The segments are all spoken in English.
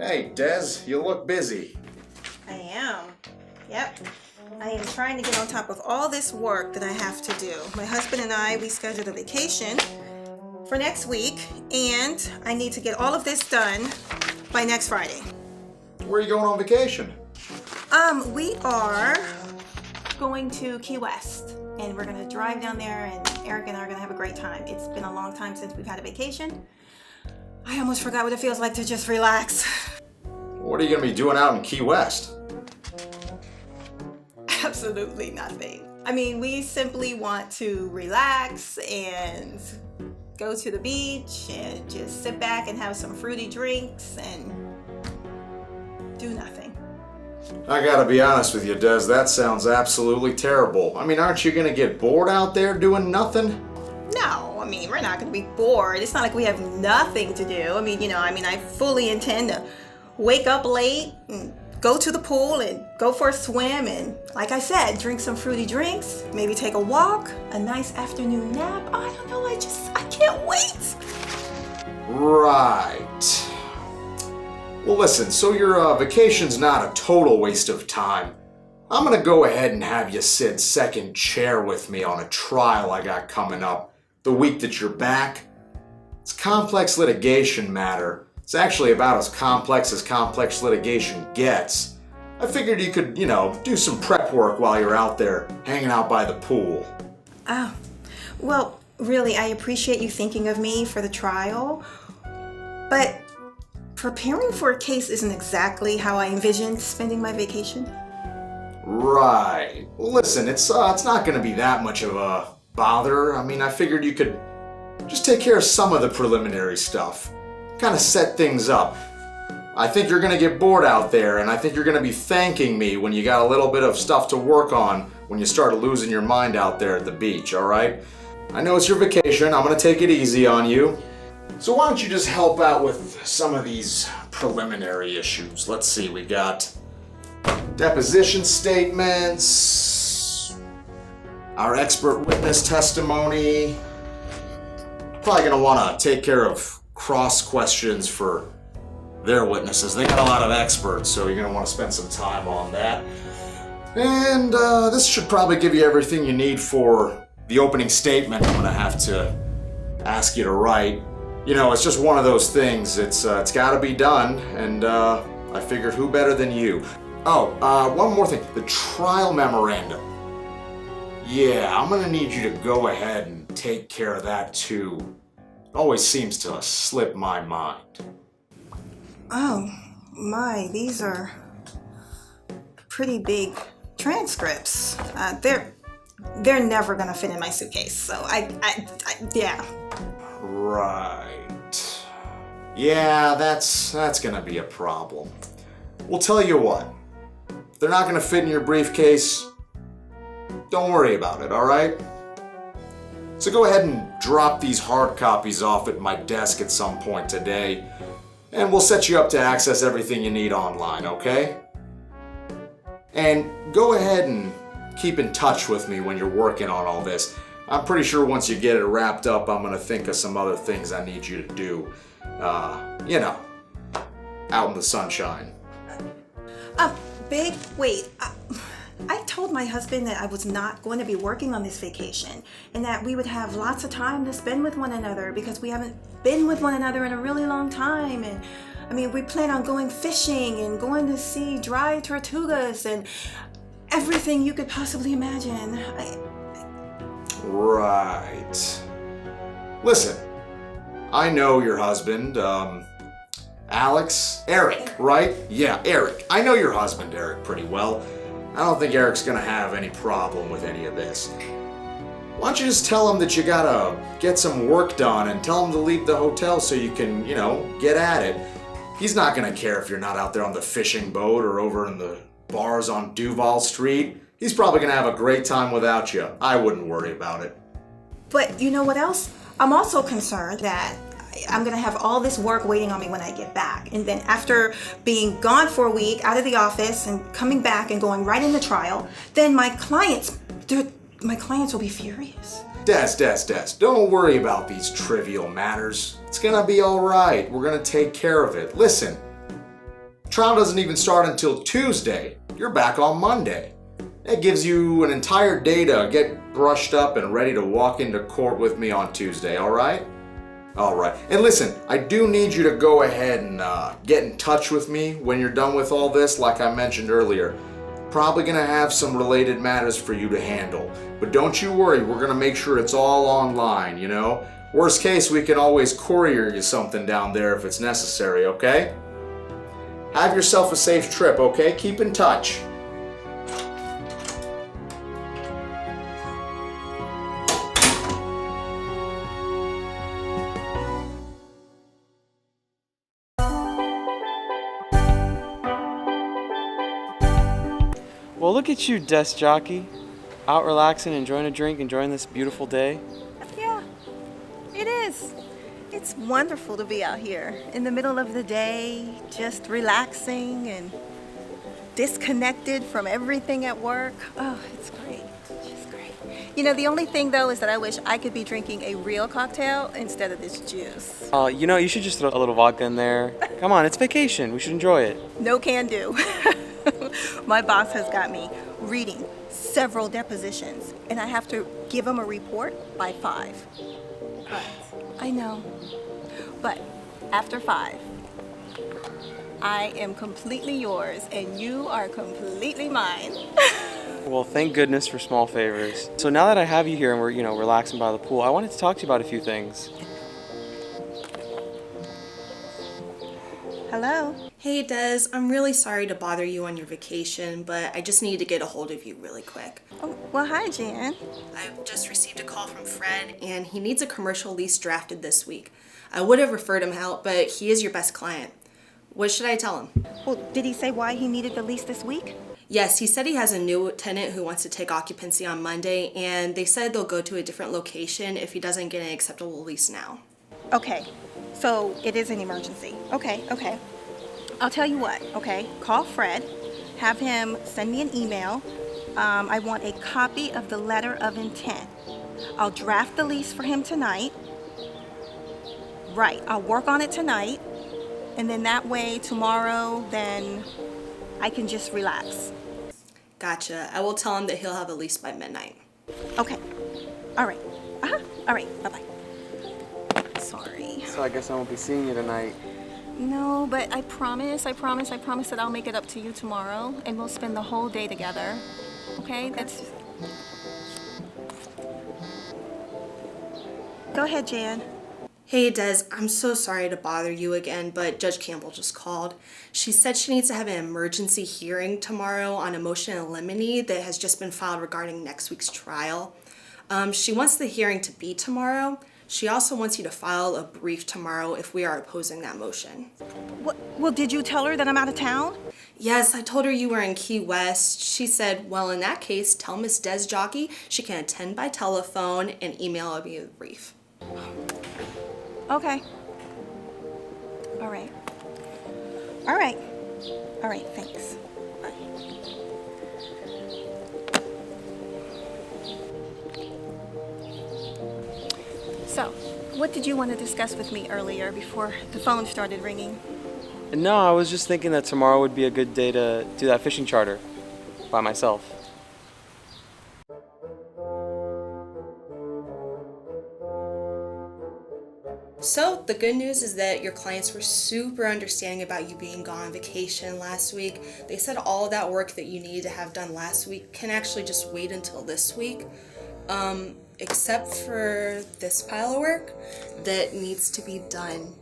Hey, Des, you look busy. I am. Yep. I am trying to get on top of all this work that I have to do. My husband and I, we scheduled a vacation for next week, and I need to get all of this done by next Friday. Where are you going on vacation? We are going to Key West, and we're gonna drive down there, and Eric and I are gonna have a great time. It's been a long time since we've had a vacation. I almost forgot what it feels like to just relax. What are you going to be doing out in Key West? Absolutely nothing. I mean, we simply want to relax and go to the beach and just sit back and have some fruity drinks and do nothing. I gotta be honest with you, Des, that sounds absolutely terrible. I mean, aren't you gonna get bored out there doing nothing? No, I mean, we're not going to be bored. It's not like we have nothing to do. I fully intend to wake up late and go to the pool and go for a swim and, like I said, drink some fruity drinks, maybe take a walk, a nice afternoon nap. I don't know, I can't wait. Right. Well, listen, so your vacation's not a total waste of time. I'm gonna go ahead and have you sit second chair with me on a trial I got coming up the week that you're back. It's complex litigation matter. It's actually about as complex litigation gets. I figured you could, do some prep work while you're out there hanging out by the pool. Oh, well, really, I appreciate you thinking of me for the trial, but preparing for a case isn't exactly how I envisioned spending my vacation. Right. Well, listen, it's not going to be that much of a bother. I mean, I figured you could just take care of some of the preliminary stuff. Kind of set things up. I think you're going to get bored out there, and I think you're going to be thanking me when you got a little bit of stuff to work on when you start losing your mind out there at the beach, all right? I know it's your vacation. I'm going to take it easy on you. So why don't you just help out with some of these preliminary issues? Let's see, we got deposition statements, our expert witness testimony. Probably going to want to take care of cross questions for their witnesses. They got a lot of experts, so you're going to want to spend some time on that. And this should probably give you everything you need for the opening statement I'm going to have to ask you to write. It's just one of those things. It's got to be done, and I figured who better than you. Oh, one more thing. The trial memorandum. Yeah, I'm going to need you to go ahead and take care of that too. It always seems to slip my mind. Oh, my, these are pretty big transcripts. They're never going to fit in my suitcase, so yeah. Right. Yeah, that's going to be a problem. We'll tell you what. If they're not going to fit in your briefcase, don't worry about it, all right? So go ahead and drop these hard copies off at my desk at some point today, and we'll set you up to access everything you need online, okay? And go ahead and keep in touch with me when you're working on all this. I'm pretty sure once you get it wrapped up, I'm going to think of some other things I need you to do. Out in the sunshine. Babe, wait. I told my husband that I was not going to be working on this vacation and that we would have lots of time to spend with one another because we haven't been with one another in a really long time. And we plan on going fishing and going to see dry tortugas and everything you could possibly imagine. Right. Listen, I know your husband, Eric, right? Yeah, Eric. I know your husband, Eric, pretty well. I don't think Eric's gonna have any problem with any of this. Why don't you just tell him that you gotta get some work done and tell him to leave the hotel so you can, get at it. He's not gonna care if you're not out there on the fishing boat or over in the bars on Duval Street. He's probably gonna have a great time without you. I wouldn't worry about it. But you know what else? I'm also concerned that I'm going to have all this work waiting on me when I get back. And then after being gone for a week out of the office and coming back and going right into trial, then my clients will be furious. Des, don't worry about these trivial matters. It's gonna be all right. We're gonna take care of it. Listen, Trial doesn't even start until Tuesday. You're back on Monday. That gives you an entire day to get brushed up and ready to walk into court with me on Tuesday, alright? Alright. And listen, I do need you to go ahead and get in touch with me when you're done with all this, like I mentioned earlier. Probably gonna have some related matters for you to handle. But don't you worry, we're gonna make sure it's all online, you know? Worst case, we can always courier you something down there if it's necessary, okay? Have yourself a safe trip, okay? Keep in touch. Well, look at you, Des Jockey. Out relaxing, enjoying a drink, enjoying this beautiful day. Yeah, it is. It's wonderful to be out here in the middle of the day, just relaxing and disconnected from everything at work. Oh, it's great. It's just great. You know, the only thing though is that I wish I could be drinking a real cocktail instead of this juice. You know, you should just throw a little vodka in there. Come on, it's vacation. We should enjoy it. No can do. My boss has got me reading several depositions, and I have to give him a report by 5. But I know. But after 5, I am completely yours, and you are completely mine. Well, thank goodness for small favors. So now that I have you here and we're, relaxing by the pool, I wanted to talk to you about a few things. Hello? Hey Des, I'm really sorry to bother you on your vacation, but I just need to get a hold of you really quick. Oh, well, hi, Jan. I've just received a call from Fred, and he needs a commercial lease drafted this week. I would have referred him out, but he is your best client. What should I tell him? Well, did he say why he needed the lease this week? Yes, he said he has a new tenant who wants to take occupancy on Monday, and they said they'll go to a different location if he doesn't get an acceptable lease now. Okay, so it is an emergency. Okay. I'll tell you what, okay? Call Fred, have him send me an email. I want a copy of the letter of intent. I'll draft the lease for him tonight. Right, I'll work on it tonight. And then that way, tomorrow, then I can just relax. Gotcha. I will tell him that he'll have a lease by midnight. Okay, all right. All right, bye-bye. Sorry. So I guess I won't be seeing you tonight. No, but I promise that I'll make it up to you tomorrow, and we'll spend the whole day together. Okay? That's... Go ahead, Jan. Hey Des, I'm so sorry to bother you again, but Judge Campbell just called. She said she needs to have an emergency hearing tomorrow on a motion in limine that has just been filed regarding next week's trial. She wants the hearing to be tomorrow. She also wants you to file a brief tomorrow if we are opposing that motion. What? Well, did you tell her that I'm out of town? Yes, I told her you were in Key West. She said, well, in that case, tell Miss Des Jockey she can attend by telephone and email me the brief. Okay. All right, thanks. Bye. So, what did you want to discuss with me earlier before the phone started ringing? No, I was just thinking that tomorrow would be a good day to do that fishing charter by myself. So the good news is that your clients were super understanding about you being gone on vacation last week. They said all of that work that you needed to have done last week can actually just wait until this week, except for this pile of work that needs to be done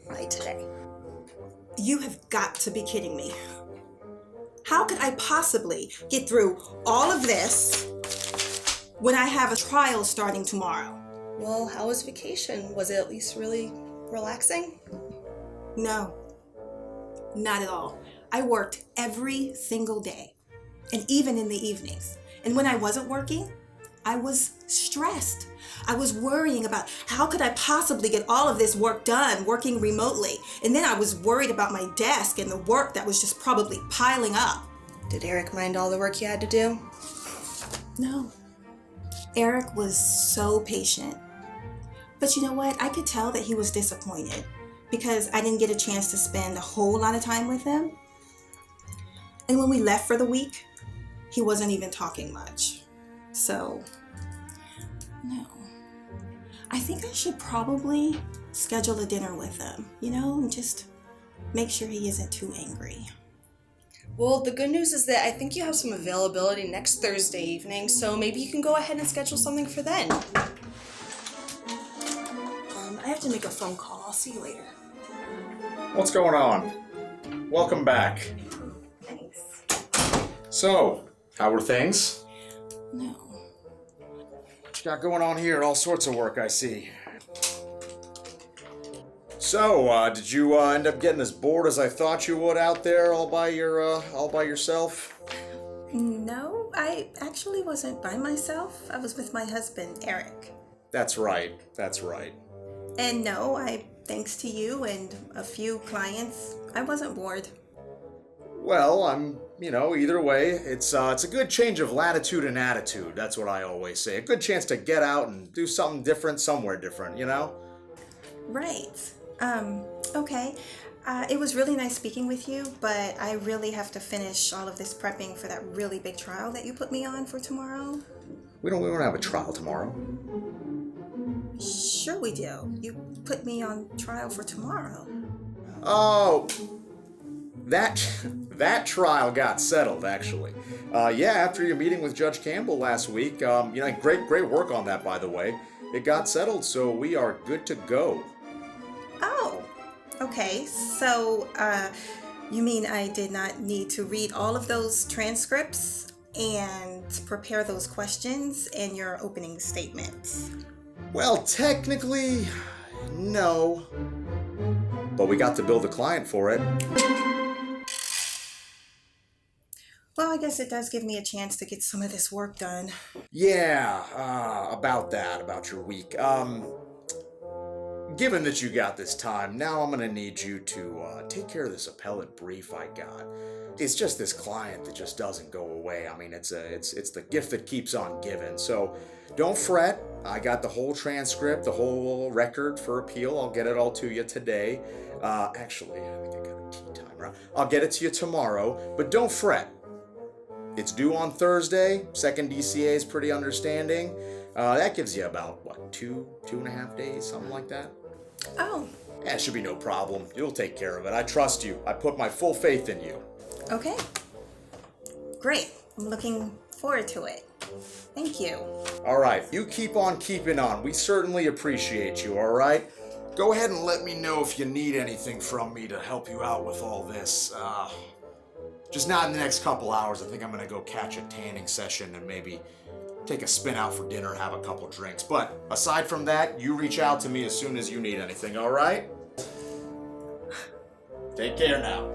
by today. You have got to be kidding me. How could I possibly get through all of this when I have a trial starting tomorrow? Well, how was vacation? Was it at least really relaxing? No, not at all. I worked every single day, and even in the evenings. And when I wasn't working, I was stressed. I was worrying about how could I possibly get all of this work done working remotely. And then I was worried about my desk and the work that was just probably piling up. Did Eric mind all the work you had to do? No. Eric was so patient. But you know what? I could tell that he was disappointed because I didn't get a chance to spend a whole lot of time with him. And when we left for the week, he wasn't even talking much. So, no. I think I should probably schedule a dinner with him, and just make sure he isn't too angry. Well, the good news is that I think you have some availability next Thursday evening, so maybe you can go ahead and schedule something for then. I have to make a phone call. I'll see you later. What's going on? Welcome back. Thanks. So, how were things? No. What you got going on here? All sorts of work, I see. So, did you end up getting as bored as I thought you would out there all by yourself? No, I actually wasn't by myself. I was with my husband, Eric. That's right. And no, thanks to you and a few clients, I wasn't bored. Well, either way, it's a good change of latitude and attitude. That's what I always say. A good chance to get out and do something different, somewhere different, Right. Okay. It was really nice speaking with you, but I really have to finish all of this prepping for that really big trial that you put me on for tomorrow. We don't have a trial tomorrow. Sure we do. You put me on trial for tomorrow. Oh, that trial got settled, actually. After your meeting with Judge Campbell last week, great work on that, by the way. It got settled, so we are good to go. Oh, okay. So, you mean I did not need to read all of those transcripts and prepare those questions and your opening statements? Well, technically, no. But we got to build a client for it. Well, I guess it does give me a chance to get some of this work done. Yeah, about your week. Given that you got this time, now I'm gonna need you to take care of this appellate brief I got. It's just this client that just doesn't go away. I mean, it's the gift that keeps on giving. So don't fret. I got the whole transcript, the whole record for appeal. I'll get it all to you today. Actually, I think I got a tea time, right? I'll get it to you tomorrow, but don't fret. It's due on Thursday. Second DCA is pretty understanding. That gives you about, 2.5 days, something like that? Oh, Yeah, it should be no problem. You'll take care of it. I trust you. I put my full faith in you. okay. Great. I'm looking forward to it. Thank you. All right, you keep on keeping on. We certainly appreciate you, all right? Go ahead and let me know if you need anything from me to help you out with all this. Just not in the next couple hours. I think I'm gonna go catch a tanning session and maybe take a spin out for dinner, have a couple drinks. But aside from that, you reach out to me as soon as you need anything, all right? Take care now.